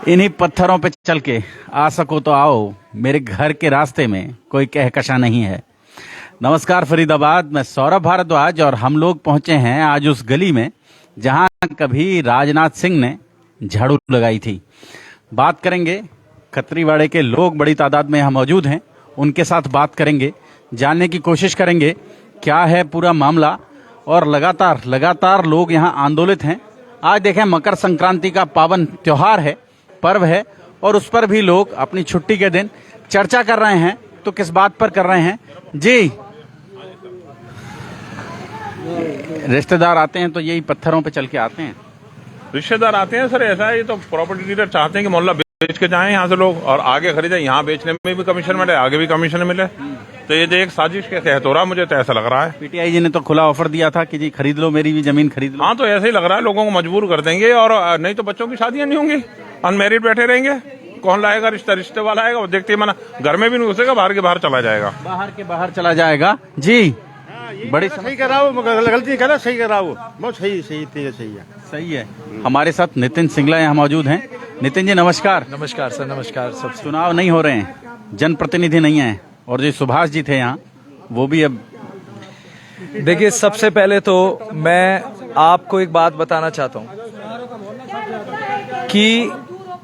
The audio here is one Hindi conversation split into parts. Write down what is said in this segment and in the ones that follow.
इन्हीं पत्थरों पे चल के आ सको तो आओ, मेरे घर के रास्ते में कोई कहकशा नहीं है। नमस्कार फरीदाबाद, मैं सौरभ भारद्वाज और हम लोग पहुंचे हैं आज उस गली में जहां कभी राजनाथ सिंह ने झाड़ू लगाई थी। बात करेंगे, खत्रीवाड़े के लोग बड़ी तादाद में यहाँ मौजूद हैं, उनके साथ बात करेंगे, जानने की कोशिश करेंगे क्या है पूरा मामला। और लगातार लोग यहाँ आंदोलित हैं। आज देखें, मकर संक्रांति का पावन त्योहार है, पर्व है, और उस पर भी लोग अपनी छुट्टी के दिन चर्चा कर रहे हैं। तो किस बात पर कर रहे हैं जी? रिश्तेदार आते हैं तो यही पत्थरों पे चल के आते हैं। रिश्तेदार आते हैं सर, ऐसा है, ये तो प्रॉपर्टी डीलर चाहते हैं कि मोहल्ला बेच के जाएं यहाँ से लोग और आगे खरीदे, यहाँ बेचने में भी कमीशन मिले, आगे भी कमीशन मिले। तो ये जो एक साजिश के तहत हो रहा है, मुझे तो ऐसा लग रहा है। पीटीआई जी ने तो खुला ऑफर दिया था कि जी खरीद लो, मेरी भी जमीन खरीद लो। हाँ, तो ऐसे ही लग रहा है, लोगों को मजबूर कर देंगे और नहीं तो बच्चों की शादियां नहीं होंगी, अनमैरिड बैठे रहेंगे। कौन लाएगा रिश्ता? रिश्ते वाला आएगा, वो देखते ही मना घर में भी नहीं घुसेगा, बाहर के बाहर चला जाएगा। बाहर के बाहर चला जाएगा जी। बड़ी सही कर रहा हूँ, गलती कर रहा, सही कर रहा हूँ, बहुत सही है। सही है। हमारे साथ नितिन सिंगला यहाँ मौजूद हैं। नितिन जी नमस्कार। नमस्कार सर, नमस्कार। सब चुनाव नहीं हो रहे हैं, जनप्रतिनिधि नहीं है, और जो सुभाष जी थे यहाँ वो भी अब देखिए, सबसे पहले तो मैं आपको एक बात बताना चाहता हूँ कि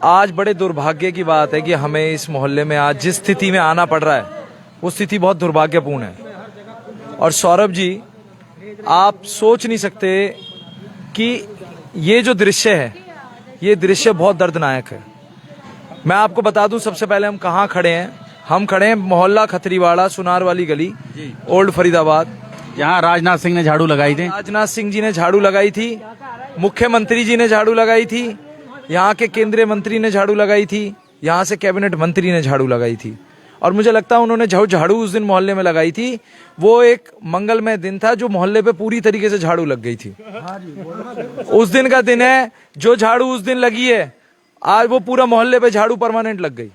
आज बड़े दुर्भाग्य की बात है कि हमें इस मोहल्ले में आज जिस स्थिति में आना पड़ रहा है वो स्थिति बहुत दुर्भाग्यपूर्ण है। और सौरभ जी, आप सोच नहीं सकते कि ये जो दृश्य है, ये दृश्य बहुत दर्दनाक है। मैं आपको बता दूं, सबसे पहले हम कहाँ खड़े हैं। हम खड़े हैं मोहल्ला खत्रीवाड़ा, सुनार वाली गली, ओल्ड फरीदाबाद। यहाँ राजनाथ सिंह ने झाड़ू लगाई थी। राजनाथ सिंह जी ने झाड़ू लगाई थी, मुख्यमंत्री जी ने झाड़ू लगाई थी, यहाँ के केंद्रीय मंत्री ने झाड़ू लगाई थी, यहाँ से कैबिनेट मंत्री ने झाड़ू लगाई थी। और मुझे लगता है उन्होंने झाड़ू उस दिन मोहल्ले में लगाई थी, वो एक मंगलमय दिन था जो मोहल्ले पे पूरी तरीके से झाड़ू लग गई थी। उस दिन का दिन है, जो झाड़ू उस दिन लगी है, आज वो पूरा मोहल्ले पे झाड़ू परमानेंट लग गई।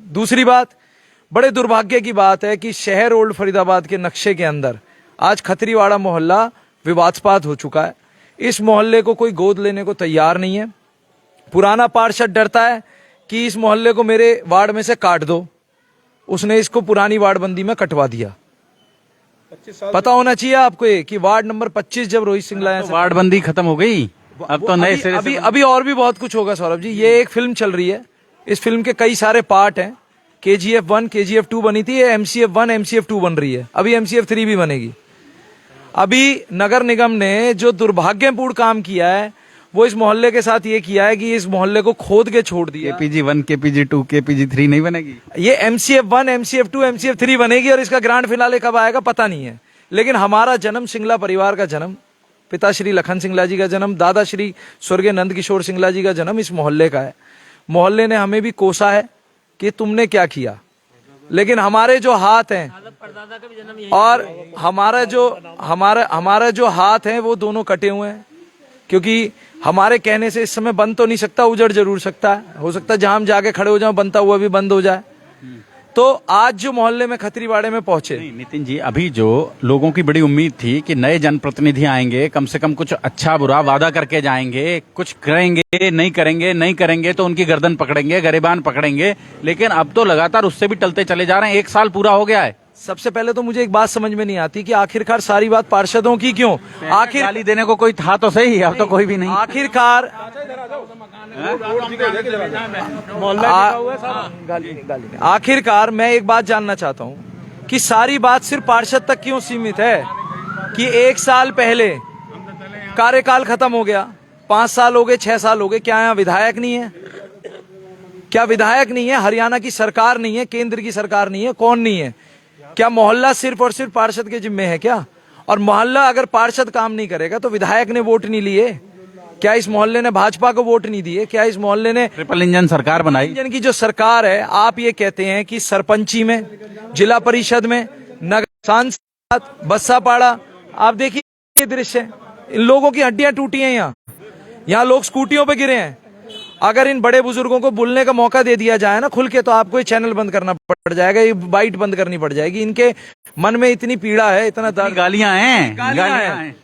दूसरी बात, बड़े दुर्भाग्य की बात है कि शहर ओल्ड फरीदाबाद के नक्शे के अंदर आज खत्रीवाड़ा मोहल्ला विवादास्पद हो चुका है। इस मोहल्ले को कोई गोद लेने को तैयार नहीं है। पुराना पार्षद डरता है कि इस मोहल्ले को मेरे वार्ड में से काट दो, उसने इसको पुरानी वार्डबंदी में कटवा दिया। पता होना चाहिए आपको ये कि वार्ड नंबर 25 जब रोहित सिंगला तो वार्डबंदी खत्म हो गई, अब तो नए सिरे से अभी और भी बहुत कुछ होगा सौरभ जी। ये एक फिल्म चल रही है, इस फिल्म के कई सारे पार्ट हैं। KGF 1, KGF 2 बनी थी, MCF 1, MCF 2 बन रही है, अभी MCF 3 भी बनेगी। अभी नगर निगम ने जो दुर्भाग्यपूर्ण काम किया है वो इस मोहल्ले के साथ ये किया है कि इस मोहल्ले को खोद के छोड़ दिया। KPG 1, KPG 2, KPG 3 नहीं बनेगी। ये MCF 1, MCF 2, MCF 3 बनेगी और इसका ग्रांड फिनाले कब आएगा पता नहीं है। लेकिन हमारा जन्म, सिंगला परिवार का जन्म, पिता श्री लखन सिंगला जी का जन्म, दादा श्री स्वर्गीय नंद किशोर सिंगला जी का जन्म इस मोहल्ले का है। मोहल्ले ने हमें भी कोसा है कि तुमने क्या किया, लेकिन हमारे जो हाथ हैं और हमारा जो हाथ है वो दोनों कटे हुए हैं, क्योंकि हमारे कहने से इस समय बंद तो नहीं सकता, उजड़ जरूर सकता है। हो सकता है जहां हम जाके खड़े हो जाए बनता हुआ भी बंद हो जाए। तो आज जो मोहल्ले में खत्रीवाड़े में पहुंचे, नितिन जी, अभी जो लोगों की बड़ी उम्मीद थी कि नए जनप्रतिनिधि आएंगे, कम से कम कुछ अच्छा बुरा वादा करके जाएंगे, कुछ करेंगे, नहीं करेंगे तो उनकी गर्दन पकड़ेंगे, गरेबान पकड़ेंगे, लेकिन अब तो लगातार उससे भी टलते चले जा रहे हैं। 1 साल पूरा हो गया है। सबसे पहले तो मुझे एक बात समझ में नहीं आती कि आखिरकार सारी बात पार्षदों की क्यों? आखिर गाली देने को कोई था तो सही, अब तो कोई भी नहीं। आखिरकार मैं एक बात जानना चाहता हूँ कि सारी बात सिर्फ पार्षद तक क्यों सीमित है कि 1 साल पहले कार्यकाल खत्म हो गया, 5 साल हो गए, 6 साल हो गए, क्या यहाँ विधायक नहीं है? क्या विधायक नहीं है? हरियाणा की सरकार नहीं है? केंद्र की सरकार नहीं है? कौन नहीं है? क्या मोहल्ला सिर्फ और सिर्फ पार्षद के जिम्मे है क्या? और मोहल्ला अगर पार्षद काम नहीं करेगा तो विधायक ने वोट नहीं लिए? क्या इस मोहल्ले ने भाजपा को वोट नहीं दिए? क्या इस मोहल्ले ने ट्रिपल इंजन सरकार बनाई? इंजन की जो सरकार है, आप ये कहते हैं कि सरपंची में, जिला परिषद में, नगर सांसद, बस्सापाड़ा, आप देखिए ये दृश्य, इन लोगों की हड्डियां टूटी हैं। यहाँ लोग स्कूटियों पे गिरे हैं। अगर इन बड़े बुजुर्गों को बोलने का मौका दे दिया जाए ना खुल के, तो आपको ये चैनल बंद करना पड़ जाएगा, ये बाइट बंद करनी पड़ जाएगी। इनके मन में इतनी पीड़ा है, इतना दर्द, गालियां हैं।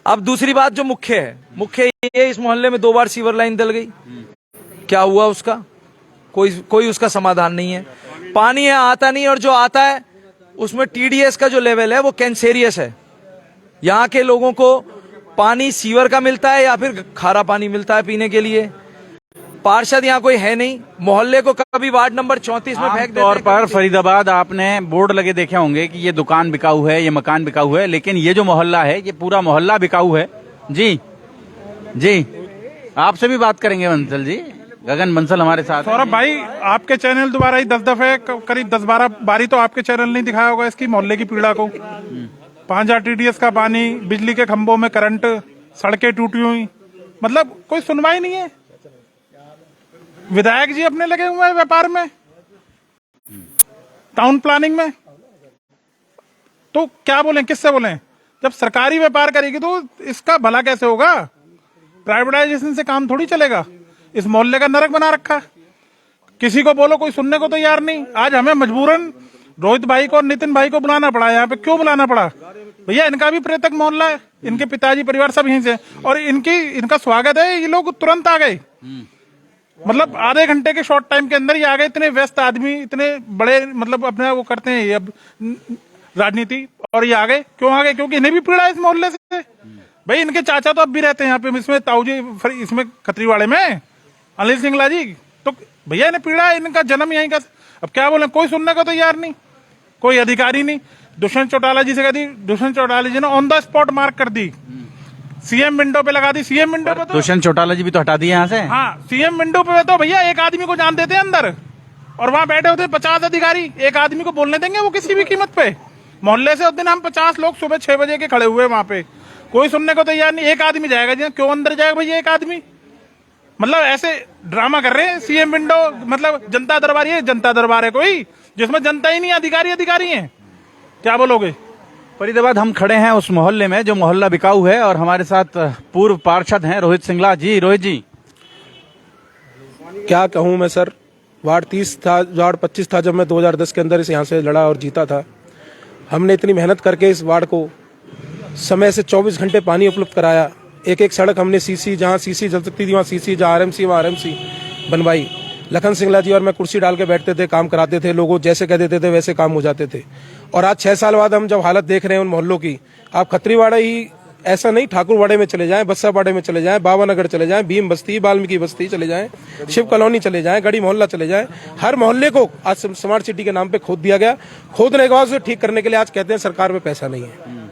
अब दूसरी बात जो मुख्य है, मुख्य ये, इस मोहल्ले में 2 बार सीवर लाइन डल गई। क्या हुआ उसका? कोई उसका समाधान नहीं है। पानी है आता नहीं, और जो आता है उसमें टीडीएस का जो लेवल है वो कैंसेरियस है। यहाँ के लोगों को पानी सीवर का मिलता है या फिर खारा पानी मिलता है पीने के लिए। पार्षद यहाँ कोई है नहीं। मोहल्ले को कभी वार्ड नंबर 34 में फेंक देते तौर हैं। पर फरीदाबाद आपने बोर्ड लगे देखे होंगे कि ये दुकान बिकाऊ है, ये मकान बिकाऊ है, लेकिन ये जो मोहल्ला है ये पूरा मोहल्ला बिकाऊ है। जी जी, आपसे भी बात करेंगे बंसल जी। गगन बंसल हमारे साथ हैं। सौरभ भाई, आपके चैनल दोबारा ही 10 दफे करीब 10-12 बारी तो आपके चैनल नहीं दिखाया होगा इसकी मोहल्ले की पीड़ा को। 5000 टीडीएस का पानी, बिजली के खंभों में करंट, सड़कें टूटी हुई, मतलब कोई सुनवाई नहीं है। विधायक जी अपने लगे हुए हैं व्यापार में, टाउन प्लानिंग में, तो क्या बोलें, किससे बोलें? जब सरकारी व्यापार करेगी तो इसका भला कैसे होगा? प्राइवेटाइजेशन से काम थोड़ी चलेगा। इस मोहल्ले का नरक बना रखा। किसी को बोलो, कोई सुनने को तैयार नहीं। आज हमें मजबूरन रोहित भाई को और नितिन भाई को बुलाना पड़ा। यहाँ पे क्यों बुलाना पड़ा? भैया इनका भी प्रेतक मोहल्ला है, इनके पिताजी परिवार सब यहीं से, और इनका स्वागत है। ये लोग तुरंत आ गए, मतलब आधे घंटे के शॉर्ट टाइम के अंदर ही आ गए। इतने व्यस्त आदमी, इतने बड़े, मतलब अपने वो करते हैं ये अब राजनीति, और ये आ गए। क्यों आ गए? क्योंकि इन्हें भी पीड़ा है इस मोहल्ले से। भाई इनके चाचा तो अब भी रहते हैं यहाँ पे, इसमें ताऊजी, इसमें खत्रीवाड़े में अनिल सिंगला जी, तो भैया इन्हें पीड़ा है, इनका जन्म यहीं का। अब क्या बोले, कोई सुनने को तैयार नहीं, कोई अधिकारी नहीं। दुष्यंत चौटाला जी से कहती, दुष्यंत चौटाला जी ने ऑन द स्पॉट मार्क कर दी, सीएम विंडो पे लगा दी। सीएम विंडो पे तो दुष्यंत चौटाला जी भी तो हटा दिए यहाँ से। हाँ, सीएम विंडो पे तो भैया एक आदमी को जान देते हैं अंदर, और वहां बैठे होते 50 अधिकारी। एक आदमी को बोलने देंगे वो किसी भी कीमत पे? मोहल्ले से उस दिन हम 50 लोग सुबह 6 बजे के खड़े हुए वहां पे, कोई सुनने को तैयार नहीं। एक आदमी जाएगा जी, क्यों अंदर जाएगा भैया एक आदमी? मतलब ऐसे ड्रामा कर रहे हैं। सीएम विंडो मतलब जनता दरबार, ये जनता दरबार है कोई जिसमें जनता ही नहीं, अधिकारी हैं। क्या बोलोगे? फरीदाबाद हम खड़े हैं उस मोहल्ले में जो मोहल्ला बिकाऊ है, और हमारे साथ पूर्व पार्षद हैं रोहित सिंगला जी। रोहित जी, क्या कहूँ मैं सर, वार्ड 30 था, वार्ड 25 था जब मैं 2010 के अंदर इस यहाँ से लड़ा और जीता था। हमने इतनी मेहनत करके इस वार्ड को समय से 24 घंटे पानी उपलब्ध कराया। एक सड़क हमने सीसी, जहाँ सीसी जल सकती थी वहाँ सीसी, जहाँ आरएमसी वहाँ आरएमसी बनवाई। लखन सिंगला जी और मैं कुर्सी डाल के बैठते थे, काम कराते थे, लोगों जैसे कह देते थे वैसे काम हो जाते थे। और आज 6 साल बाद हम जब हालत देख रहे हैं उन मोहल्लों की, आप खत्रीवाड़ा ही ऐसा नहीं, ठाकुरवाड़े में चले जाएं, बस्सावाड़े में चले जाएं, बाबानगर चले जाएं, भीम बस्ती, वाल्मीकि बस्ती चले जाएं, शिव कॉलोनी चले जाएं, गढ़ी मोहल्ला चले जाएं, हर मोहल्ले को आज स्मार्ट सिटी के नाम पे खोद दिया गया। खोदने के बाद उसे ठीक करने के लिए आज कहते हैं सरकार में पैसा नहीं है,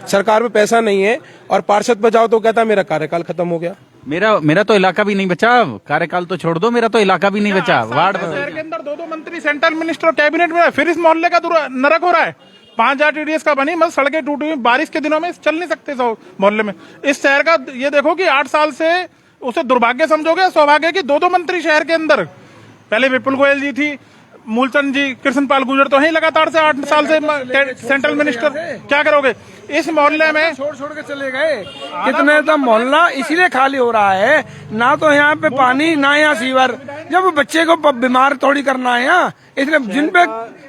सरकार में पैसा नहीं है। और पार्षद पे जाओ तो कहता है मेरा कार्यकाल खत्म हो गया। मेरा तो इलाका भी नहीं बचा। कार्यकाल तो छोड़ दो, मेरा तो इलाका भी नहीं बचा। वार्ड शहर के अंदर 2 मंत्री, सेंट्रल मिनिस्टर और कैबिनेट में, फिर इस मोहल्ले का नरक हो रहा है। 5000 टीडीएस का बनी, मतलब सड़कें टूटी हुई, बारिश के दिनों में चल नहीं सकते मोहल्ले में। इस शहर का ये देखो कि 8 साल से उसे दुर्भाग्य समझोगे, सौभाग्य की 2 मंत्री शहर के अंदर। पहले विपुल गोयल जी थी, मूलचंद जी, कृष्णपाल गुर्जर तो है लगातार से 8 साल से सेंट्रल मिनिस्टर। क्या करोगे? इस मोहल्ले में छोड़ के चले गए। कितने तो मोहल्ला इसीलिए खाली हो रहा है, ना तो यहाँ पे पानी, ना यहाँ सीवर। जब बच्चे को बीमार थोड़ी करना है यहाँ, इसलिए जिन पे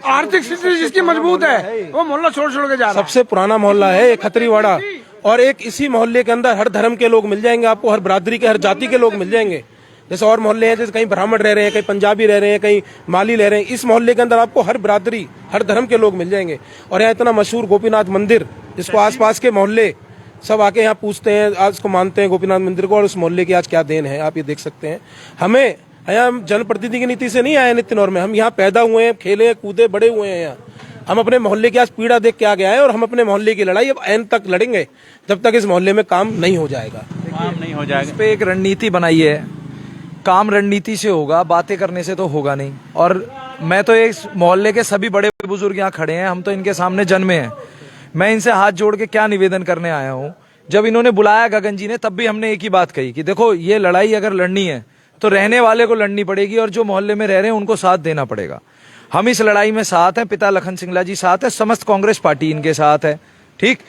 आर्थिक स्थिति जिसकी मजबूत है वो मोहल्ला छोड़ के जा रहा है। सबसे पुराना मोहल्ला है खत्रीवाड़ा, और एक इसी मोहल्ले के अंदर हर धर्म के लोग मिल जाएंगे आपको, हर बिरादरी के, हर जाति के लोग मिल जाएंगे। जैसे और मोहल्ले हैं, जैसे कहीं ब्राह्मण रह रहे हैं, कहीं पंजाबी रह रहे हैं, कहीं माली रह रहे हैं, इस मोहल्ले के अंदर आपको हर बिरादरी, हर धर्म के लोग मिल जाएंगे। और यहाँ इतना मशहूर गोपीनाथ मंदिर, जिसको आसपास के मोहल्ले सब आके यहाँ पूछते हैं, आज को मानते हैं गोपीनाथ मंदिर को, और उस मोहल्ले की आज क्या देन है आप ये देख सकते हैं। हमें यहाँ जनप्रतिनिधि की नीति से नहीं आए नितिन और मैं, हम यहाँ पैदा हुए हैं, खेले कूदे बड़े हुए हैं यहाँ। हम अपने मोहल्ले की आज पीड़ा देख के आ गया है, और हम अपने मोहल्ले की लड़ाई अब एंड तक लड़ेंगे जब तक इस मोहल्ले में काम नहीं हो जाएगा। काम नहीं हो जाएगा। इस पे एक रणनीति बनाई है, काम रणनीति से होगा, बातें करने से तो होगा नहीं। और मैं तो इस मोहल्ले के सभी बड़े बुजुर्ग यहाँ खड़े हैं, हम तो इनके सामने जन्मे हैं। मैं इनसे हाथ जोड़ के क्या निवेदन करने आया हूँ, जब इन्होंने बुलाया गगन जी ने, तब भी हमने एक ही बात कही कि देखो ये लड़ाई अगर लड़नी है तो रहने वाले को लड़नी पड़ेगी, और जो मोहल्ले में रह रहे हैं उनको साथ देना पड़ेगा। हम इस लड़ाई में साथ हैं, पिता लखन सिंगला जी साथ है, समस्त कांग्रेस पार्टी इनके साथ है। ठीक,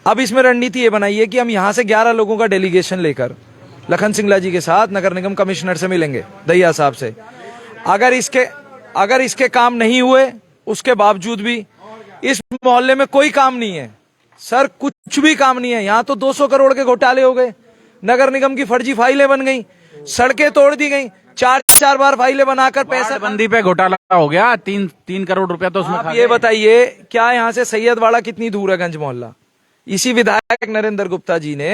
अब इसमें रणनीति ये बनाई है कि हम यहाँ से 11 लोगों का डेलीगेशन लेकर लखन सिंगला जी के साथ नगर निगम कमिश्नर से मिलेंगे, दहिया साहब से। अगर इसके काम नहीं हुए, उसके बावजूद भी इस मोहल्ले में कोई काम नहीं है सर, कुछ भी काम नहीं है। यहाँ तो 200 करोड़ के घोटाले हो गए, नगर निगम की फर्जी फाइलें बन गई, सड़कें तोड़ दी गई, 4 बार फाइलें बनाकर पैसा बंदी पे घोटाला हो गया, 3 करोड़ रुपया तो उसमें आप खा ये गए। बताइए क्या यहाँ से सैयदवाड़ा कितनी दूर है गंज मोहल्ला? इसी विधायक नरेंद्र गुप्ता जी ने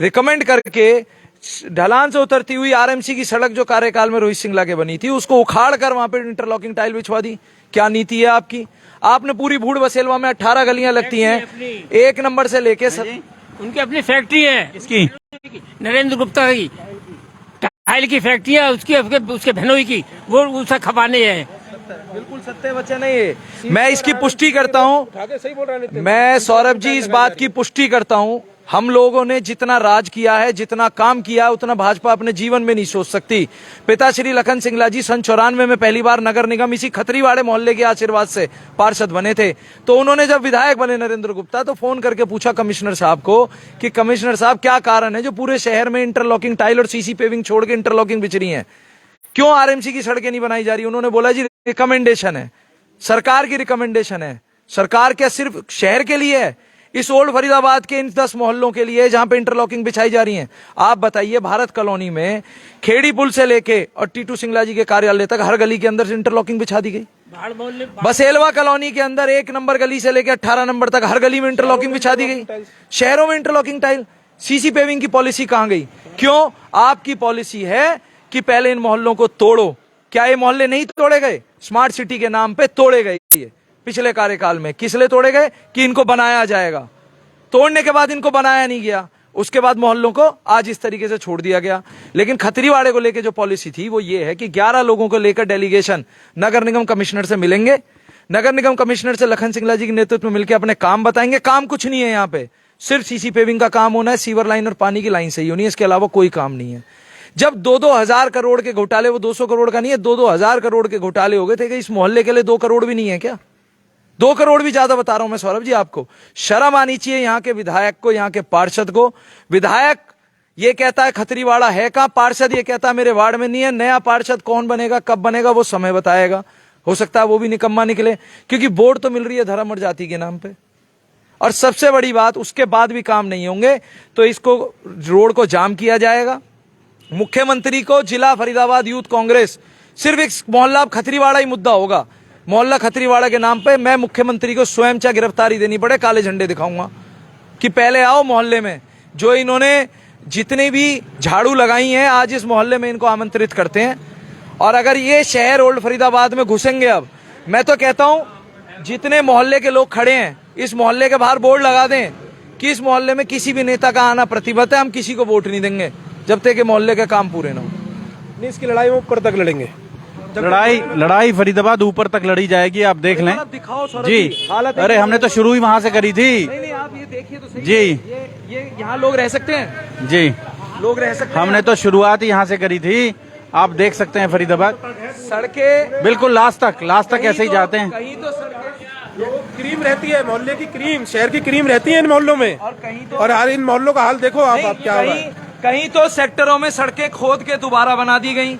रिकमेंड करके ढलान से उतरती हुई आरएमसी की सड़क जो कार्यकाल में रोहित सिंगला के बनी थी उसको उखाड़ कर वहां पे इंटरलॉकिंग टाइल बिछवा दी। क्या नीति है आपकी? आपने पूरी भूड़ बसेलवा में 18 गलियां लगती हैं, 1 नंबर से लेके उनकी अपनी फैक्ट्री है, किसकी? नरेंद्र गुप्ता की टाइल की फैक्ट्री है, उसके बहनोई की, वो उसे खपाने हैं। बिल्कुल सत्य वचन है ये। मैं इसकी पुष्टि करता हूं, मैं सौरभ जी इस बात की पुष्टि करता हूं, हम लोगों ने जितना राज किया है, जितना काम किया है, उतना भाजपा अपने जीवन में नहीं सोच सकती। पिता श्री लखन सिंगला जी सन 94 में पहली बार नगर निगम इसी खतरीवाड़े मोहल्ले के आशीर्वाद से पार्षद बने थे। तो उन्होंने जब विधायक बने नरेंद्र गुप्ता तो फोन करके पूछा कमिश्नर साहब को कि कमिश्नर साहब क्या कारण है जो पूरे शहर में इंटरलॉकिंग टाइल और सीसी पेविंग छोड़ के इंटरलॉकिंग बिछ रही है, क्यों आरएमसी की सड़कें नहीं बनाई जा रही? उन्होंने बोला जी रिकमेंडेशन है, सरकार की रिकमेंडेशन है। सरकार क्या सिर्फ शहर के लिए है? इस ओल्ड फरीदाबाद के इन 10 मोहल्लों के लिए जहां पे इंटरलॉकिंग बिछाई जा रही है। आप बताइए भारत कॉलोनी में खेड़ी पुल से लेके और टीटू सिंगला जी के कार्यालय तक हर गली के अंदर से इंटरलॉकिंग बिछा दी गई। बसेलवा कॉलोनी के अंदर 1 नंबर गली से लेकर 18 नंबर तक हर गली में इंटरलॉकिंग बिछा दी गई। शहरों में इंटरलॉकिंग टाइल, सीसी पेविंग की पॉलिसी कहां गई? क्यों? आपकी पॉलिसी है कि पहले इन मोहल्लों को तोड़ो। क्या ये मोहल्ले नहीं तोड़े गए? स्मार्ट सिटी के नाम पे तोड़े गए। ये पिछले कार्यकाल में किस लिए तोड़े गए? कि इनको बनाया जाएगा। तोड़ने के बाद इनको बनाया नहीं गया, उसके बाद मोहल्लों को आज इस तरीके से छोड़ दिया गया। लेकिन खतरीवाड़े को लेकर जो पॉलिसी थी वो ये है कि 11 लोगों को लेकर डेलीगेशन नगर निगम कमिश्नर से मिलेंगे। नगर निगम कमिश्नर से लखन सिंगला जी के नेतृत्व में मिलकर अपने काम बताएंगे। काम कुछ नहीं है, यहाँ पे सिर्फ सीसी पेविंग का काम होना है, सीवर लाइन और पानी की लाइन सही होनी है, इसके अलावा कोई काम नहीं है। जब 2-2 हजार करोड़ के घोटाले, वो 200 करोड़ का नहीं है, 2-2 हजार करोड़ के घोटाले हो गए थे कि इस मोहल्ले के लिए 2 करोड़ भी नहीं है क्या? 2 करोड़ भी ज्यादा बता रहा हूं मैं सौरभ जी आपको। शर्म आनी चाहिए यहाँ के विधायक को, यहाँ के पार्षद को। विधायक ये कहता है खतरीवाड़ा है कहां, पार्षद ये कहता है मेरे वार्ड में नहीं है। नया पार्षद कौन बनेगा, कब बनेगा, वो समय बताएगा। हो सकता है वो भी निकम्मा निकले, क्योंकि वोट तो मिल रही है धर्म और जाति के नाम पे। और सबसे बड़ी बात, उसके बाद भी काम नहीं होंगे तो इसको रोड को जाम किया जाएगा। मुख्यमंत्री को जिला फरीदाबाद यूथ कांग्रेस, सिर्फ एक मोहल्ला खतरीवाड़ा ही मुद्दा होगा, मोहल्ला खतरीवाड़ा के नाम पे मैं मुख्यमंत्री को स्वयं चाहे गिरफ्तारी देनी पड़े, काले झंडे दिखाऊंगा कि पहले आओ मोहल्ले में। जो इन्होंने जितनी भी झाड़ू लगाई हैं आज इस मोहल्ले में इनको आमंत्रित करते हैं। और अगर ये शहर ओल्ड फरीदाबाद में घुसेंगे, अब मैं तो कहता हूं जितने मोहल्ले के लोग खड़े हैं इस मोहल्ले के बाहर बोर्ड लगा दें कि इस मोहल्ले में किसी भी नेता का आना प्रतिबद्ध है, हम किसी को वोट नहीं देंगे जब तक कि मोहल्ले के काम पूरे ना हो। नहीं, इसकी लड़ाई में ऊपर तक लड़ेंगे। लड़ाई फरीदाबाद ऊपर तक लड़ी जाएगी, आप देख लें दिखाओ सौरभ जी। हालत अरे हमने तो शुरू ही वहां से करी थी नहीं, आप ये देखिए तो सही जी। ये यहाँ लोग रह सकते हैं जी, लोग रह सकते हैं। हमने तो शुरुआत ही यहाँ से करी थी। आप देख सकते हैं फरीदाबाद सड़कें बिल्कुल लास्ट तक ऐसे ही जाते हैं। कहीं तो सड़कें क्रीम रहती है, मोहल्ले की क्रीम, शहर की क्रीम रहती है इन मोहल्लों में। और कहीं तो और यार इन मोहल्लों का हाल देखो आप क्या हो रहा है। कहीं तो सेक्टरों में सड़कें खोद के दोबारा बना दी गई,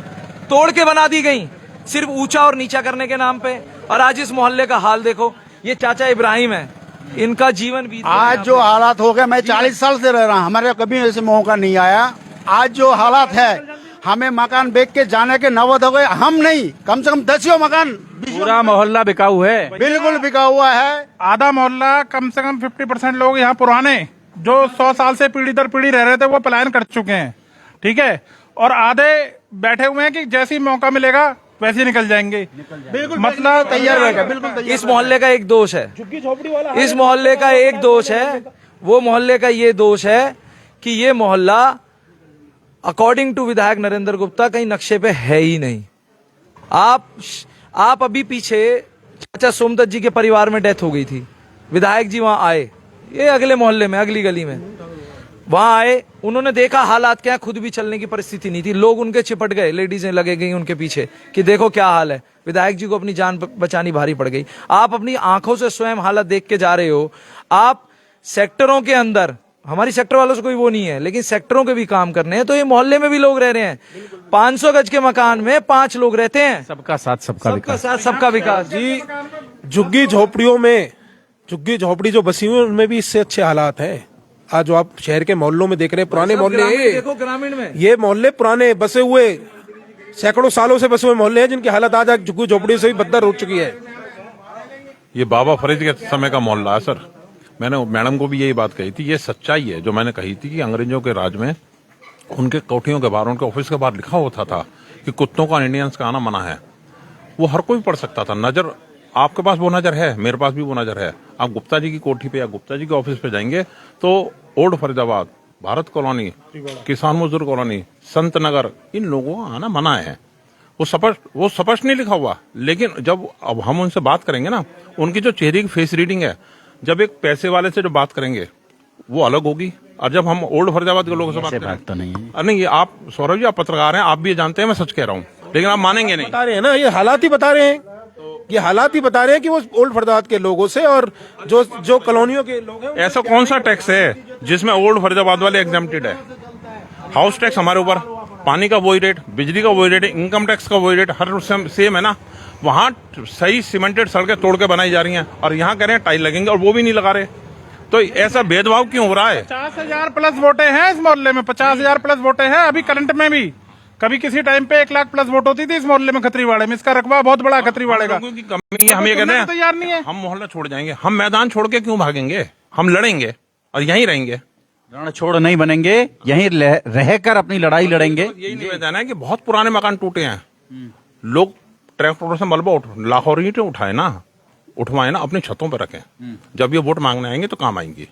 तोड़ के बना दी गई, सिर्फ ऊंचा और नीचा करने के नाम पे। और आज इस मोहल्ले का हाल देखो। ये चाचा इब्राहिम है, इनका जीवन बीत गया। आज जो हालात हो गए, मैं 40 साल से रह रहा हूँ, हमारे कभी ऐसे मौका नहीं आया। आज जो हालात है, हमें मकान बेच के जाने के नौबत हो गए। हम नहीं, कम से कम 10 मकान पूरा मोहल्ला बिकाऊ है, बिल्कुल बिका हुआ है। आधा मोहल्ला, कम से कम 50% लोग यहाँ पुराने जो 100 साल से पीढ़ी दर पीढ़ी रह रहे थे वो पलायन कर चुके हैं, ठीक है। और आधे बैठे हुए हैं कि जैसे ही मौका मिलेगा वैसे ही निकल जाएंगे। बिल्कुल मतलब तैयार रहेगा, बिल्कुल तैयार। इस मोहल्ले का एक दोष है, इस मोहल्ले का एक दोष है, वो मोहल्ले का ये दोष है कि ये मोहल्ला अकॉर्डिंग टू विधायक नरेंद्र गुप्ता कहीं नक्शे पे है ही नहीं। आप अभी पीछे चाचा सोमदत्त जी के परिवार में डेथ हो गई थी, विधायक जी वहां आए, ये अगले मोहल्ले में अगली गली में वहां आए, उन्होंने देखा हालात क्या, खुद भी चलने की परिस्थिति नहीं थी, लोग उनके चिपट गए, लेडीजें लगे गई उनके पीछे कि देखो क्या हाल है। विधायक जी को अपनी जान बचानी भारी पड़ गई। आप अपनी आंखों से स्वयं हालत देख के जा रहे हो। आप सेक्टरों के अंदर, हमारी सेक्टर वालों से कोई वो नहीं है, लेकिन सेक्टरों के भी काम करने हैं, तो ये मोहल्ले में भी लोग रह रहे हैं। 500 गज के मकान में 5 लोग रहते हैं। सबका साथ सबका विकास। साथ सबका विकास जी, झुग्गी झोपड़ियों में, झुग्गी झोपड़ी जो बसी हुई उनमें भी इससे अच्छे हालात हैं। आज जो आप शहर के मोहल्लों में देख रहे हैं, पुराने मोहल्ले, देखो ग्रामीण में ये मोहल्ले पुराने बसे हुए सैकड़ों सालों से बसे हुए मोहल्ले हैं जिनकी हालत आज झुग्गी झोपड़ी से भी बदतर हो चुकी है। ये बाबा फरीद के समय का मोहल्ला है सर। मैंने मैडम को भी यही बात कही थी, ये सच्चाई है जो मैंने कही थी कि अंग्रेजों के राज में उनके कोठियों के बाहर, उनके ऑफिस के बाहर लिखा होता था कि कुत्तों का इंडियंस का आना मना है। वो हर कोई पढ़ सकता था। नजर आपके पास वो नजर है, मेरे पास भी वो नजर है। आप गुप्ता जी की कोठी पे या गुप्ता जी के ऑफिस पे जाएंगे तो ओल्ड फरीदाबाद, भारत कॉलोनी, किसान मजदूर कॉलोनी, संत नगर, इन लोगों का आना मना है। वो स्पष्ट नहीं लिखा हुआ। लेकिन जब अब हम उनसे बात करेंगे ना, उनकी जो चेहरे की फेस रीडिंग है, जब एक पैसे वाले से जो बात करेंगे वो अलग होगी, और जब हम ओल्ड फरीदाबाद के लोगों से बात करेंगे तो नहीं है। नहीं, ये आप सौरभ जी, आप पत्रकार हैं, आप भी ये जानते हैं, मैं सच कह रहा हूँ, लेकिन आप मानेंगे नहीं। बता रहे हैं ना, ये हालात ही बता रहे हैं, ये हालात ही बता रहे हैं कि वो ओल्ड फरीदाबाद के लोगों से और जो कॉलोनियों के लोग हैं। ऐसा कौन सा टैक्स है जिसमें ओल्ड फरीदाबाद वाले एग्जेम्प्टेड है? हाउस टैक्स हमारे ऊपर, पानी का वही रेट, बिजली का वही रेट, इनकम टैक्स का वही रेट, हर सेम है ना। वहां सही सीमेंटेड सड़कें तोड़ के बनाई जा रही हैं और यहाँ कह रहे हैं टाइल लगेंगे और वो भी नहीं लगा रहे। तो ऐसा भेदभाव क्यों हो रहा है? 50,000 प्लस वोटें हैं इस मोहल्ले में, 50,000 प्लस वोटें हैं अभी करंट में भी। कभी किसी टाइम पे 1 लाख प्लस वोट होती थी इस मोहल्ले में, खत्रीवाड़े में। इसका रकबा बहुत बड़ा खत्रीवाड़े का। लोगों की कमी है, हम ये कहते हैं तैयार नहीं है। हम मोहल्ला छोड़ जाएंगे, हम मैदान छोड़ के क्यों भागेंगे? हम लड़ेंगे और यहीं रहेंगे। रण छोड़ नहीं बनेंगे, यहीं रहकर अपनी लड़ाई लड़ेंगे। यही निवेदन है कि बहुत पुराने मकान टूटे हैं, लोग ट्रैक्टरों से मलबा लाखों ईंटें उठाए ना, उठवाए ना, अपनी छतों पर रखें। जब ये वोट मांगने आएंगे तो काम आएंगी।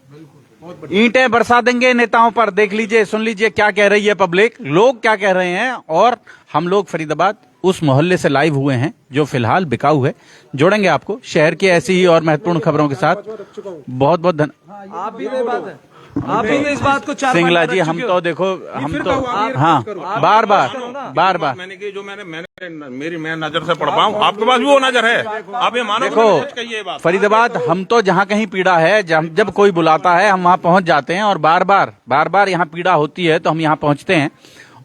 ईंटें बरसा देंगे नेताओं पर। देख लीजिए, सुन लीजिए क्या कह रही है पब्लिक, लोग क्या कह रहे हैं। और हम लोग फरीदाबाद उस मोहल्ले से लाइव हुए हैं जो फिलहाल बिकाऊ है। जोड़ेंगे आपको शहर की ऐसी ही और महत्वपूर्ण खबरों के साथ। बहुत बहुत धन्यवाद। आप भी ये बात है, आप भी इस बात को 4 सिंगला जी, हम तो देखो, हम तो हाँ बार बार मैंने कि जो मेरी मैं नजर से पढ़ पाऊं, आपके पास भी वो नजर है। आप ये मानो, देखो फरीदाबाद, हम तो जहाँ कहीं पीड़ा है, जब कोई बुलाता है हम वहाँ पहुँच जाते हैं। और बार बार यहाँ पीड़ा होती है तो हम यहाँ पहुँचते हैं।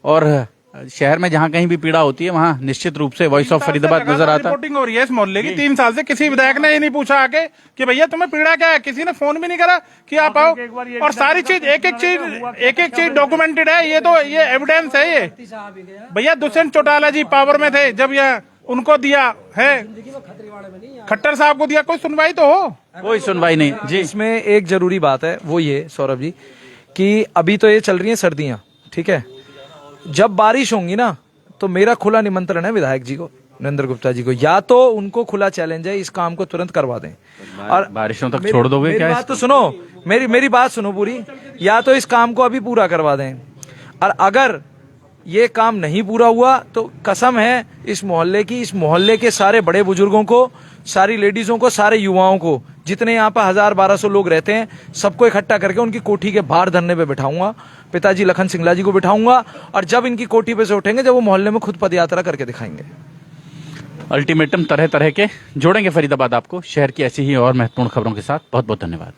और शहर में जहाँ कहीं भी पीड़ा होती है वहाँ निश्चित रूप से वॉइस ऑफ फरीदाबाद नजर आता है। रिपोर्टिंग हो रही है इस मोहल्ले की 3 साल से। किसी विधायक ने ये नहीं पूछा आके कि भैया तुम्हें पीड़ा क्या है। किसी ने फोन भी नहीं करा कि आप आओ। और सारी चीज एक एक चीज डॉक्यूमेंटेड है। ये एविडेंस है। ये भैया दुष्यंत चौटाला जी पावर में थे जब यह उनको दिया है, खट्टर साहब को दिया, कोई सुनवाई तो हो। कोई सुनवाई नहीं जी। इसमें एक जरूरी बात है, वो ये सौरभ जी कि अभी तो ये चल रही हैं सर्दियां, ठीक है। जब बारिश होंगी ना तो मेरा खुला निमंत्रण है विधायक जी को, नरेंद्र गुप्ता जी को, या तो उनको खुला चैलेंज है इस काम को तुरंत करवा दें। और बारिशों तक छोड़ दोगे क्या? मेरी बात तो सुनो, मेरी बात सुनो पूरी। या तो इस काम को अभी पूरा करवा दें, और अगर ये काम नहीं पूरा हुआ तो कसम है इस मोहल्ले की, इस मोहल्ले के सारे बड़े बुजुर्गों को, सारी लेडीजों को, सारे युवाओं को, जितने यहाँ पर 1000-1200 लोग रहते हैं, सबको इकट्ठा करके उनकी कोठी के बाहर धरने पे बिठाऊंगा। पिताजी लखन सिंगला जी को बिठाऊंगा, और जब इनकी कोठी पे से उठेंगे, जब वो मोहल्ले में खुद पदयात्रा करके दिखाएंगे। अल्टीमेटम तरह तरह के जोड़ेंगे फरीदाबाद आपको शहर की ऐसी ही और महत्वपूर्ण खबरों के साथ। बहुत बहुत धन्यवाद।